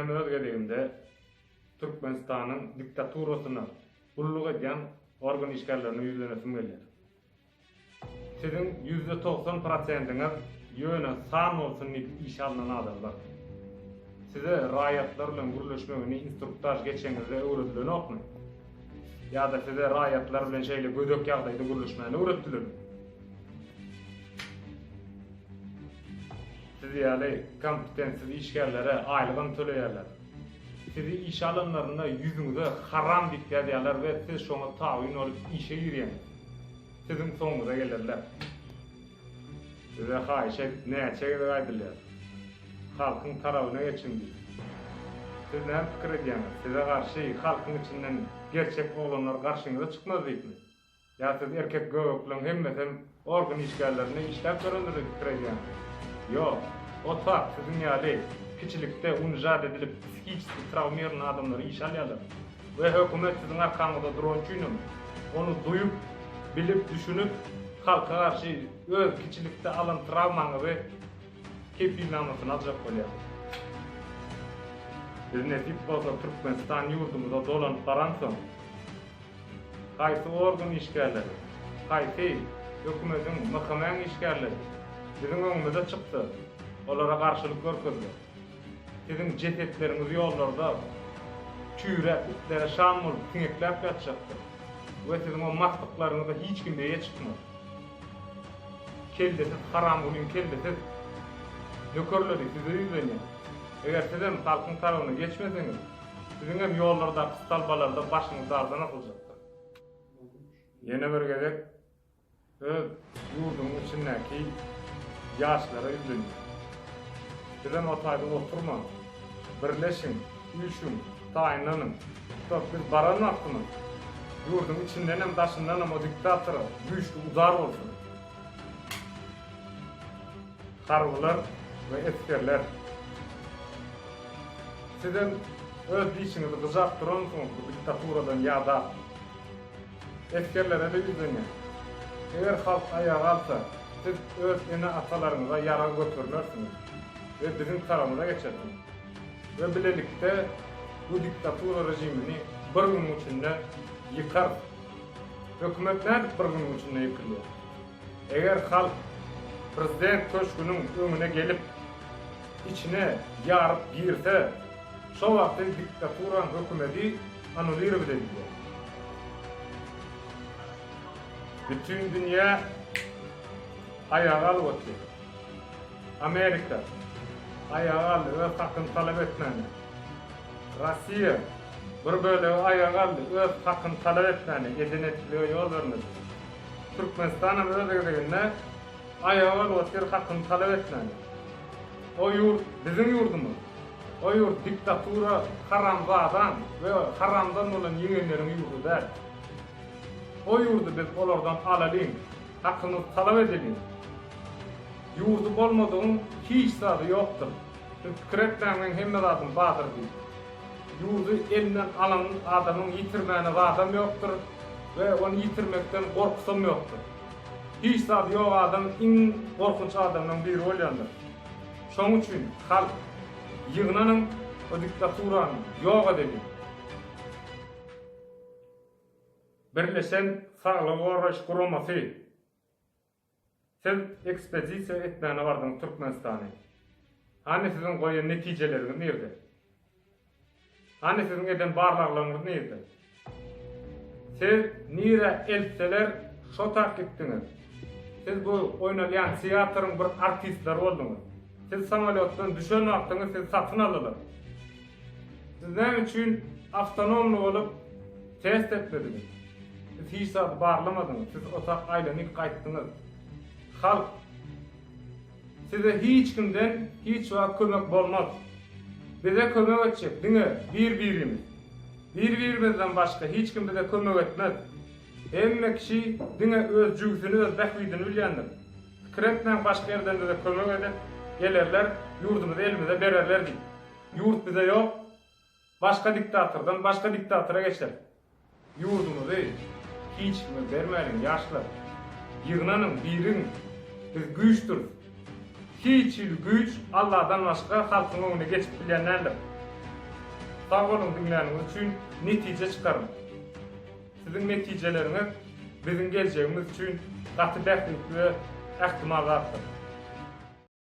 hem özgedeginde Türkmenistan'ın diktaturasına kulluk eden organ işgallerini yüzlenesim gelir. Sizin %90%'iniz yöne san olsun deyip iş alınan adamlar. Size raýatlar bilen gürleşmegini instruktaj geçeňizde öwretilen okmy? Ya da size raýatlar bilen şeýle gödök ýagdaýda gürleşmegini öwretdiler. Sizi ýaly kompetensiz işgärlere aýlygyny töleýärler. Sizi iş alanlaryna yüzüňize haram diýip ýazýarlar we siz şoňa taýyn bolup işe girýäňiz. Sizin soňuňyza gelirler. Size haýyş edip näçe gaýdylýar. Halkyň tarabyna geçin diýip. Siz näme pikir edýäňiz? Size garşy halkyň içinden gerçek oglanlar garşyňyza çykmaz diýipmi? Ya siz erkek göwekleň hemmesem organ işgärlerini işläp göründir diýip pikir edýäňiz? Ýok, o tak sizin ýaly kiçilikde unjad edilip psikik travmaýan adamlary iş alýarlar. We hökümet sizin arkaňyzda duran üçin onu duýup, bilip, düşünüp halka garşy öz kiçilikde alan travmaňy we kepilnamasyny aljak bolýar. Biz netip bolsa Türkmenistan ýurdumyzda dolanyp baransoň, haýsy organ işgärleri, haýsy hökümetiň mahkamaň işgärleri bizim öňümizde çykdy. Olara garşylyk görkezdi. Sizin cesetleriniz ýollarda çüýre, ütlere şam bolup tiňekläp ýatjakdy. We sizin o maksaklaryňyza hiç kim beýe çykmaz. Keldesiz haram bolýan keldesiz nökerleri size ýüzlenýär. Eger siz hem halkyň tarabyna geçmeseňiz, sizin hem ýollarda, kystalbalarda başyňyz ardan akyljakdyr. Ýene bir gezek öz ýurdumyň içindäki ýaşlara ýüzlenýär. Sizem otaýda oturma, birleşin, üşün, taýynlanın. Biz baran wagtymyz. Ýurdun içinden hem daşyndan hem o diktator güýçli uzar bolsun. Harbylar we eskerler. Sizem öz diýişiňizi gyzap duran soň bu diktaturadan ýa-da eskerlere de ýüzlenýär. Eger halk ayağa alsa, siz öz ene atalaryňyza ýara götürlersiniz ve bizim tarafımıza geçersiniz. Ve bilelikte bu diktatura rejimini bir gün içinde yıkar. Hükümetler bir gün içinde yıkılıyor. Eğer halk prezident köşkünün önüne gelip içine yarıp girse, şu vakti diktaturan hükümeti anulire bilediler. Bütün dünya ayağa alıp Amerika ayağa aldı öz hakkını talep etmeni. Rusya bir bölegi ayağa aldı öz hakkını talep etmeni. Edenetliğe yol vermedi. Türkmenistan'ın özgürlüğüne ayağa aldı hakkını talep etmeni. O yurt bizim yurdumuz. O yurt diktatura haramzadan ve haramdan olan yeğenlerin yurdu der. O yurdu biz olardan alalım, hakkını talep edelim. Yurdu bolmadığın hiç sadı yoktur. Kretlenmenin hemme zatın badır değil. Yurdu elinden alan adamın yitirmeyene adam yoktur ve onu yitirmekten korkusum yoktur. Hiç sadı yok adam en korkunç adamın biri olyandır. Şoň üçin halk yığınanın o diktaturanın yok edelim. Birleşen Sağlık Uğraş Kuruması siz ekspedisiya etmeni bardın Türkmenistan'a. Hani sizin koyan neticeleriniz nerede? Hani sizin eden barlarlarınız nerede? Siz nire elseler şo tak ettiniz. Siz bu oynalayan tiyatrın bir artistler oldunuz. Siz samolyotdan düşen wagtyňyz siz satyn alylar. Siz näme üçin avtonomly bolup test etmediniz? Siz hiç zat barlamadyňyz. Siz otak aýlanyp gaýtdyňyz. Halk size hiç kimden hiç wagt kömek bolmaz. Bize kömek etjek diňe bir-birimiz. Bir-birimizden başga hiç kim bize kömek etmez. Hemme kişi diňe öz jügsüni öz bähwidini bilýändir. Kretlen başga ýerden de kömek edip gelerler, yurdumuzu elimize bererler diýip. Yurt bize yok. Başka diktatordan başka diktatora geçer. Yurdumuzu hiç mi bermeyin yaşlar. Yığınanın birin biz güçtür. Hiç güç Allah'dan başka halkın önüne geçip bilenlerdir. sağ olun dinleýäniniz üçin netije çykaryn. Sizin netijeleriniz bizim geleceğimiz için gaty bäxtli we ähtimal artar.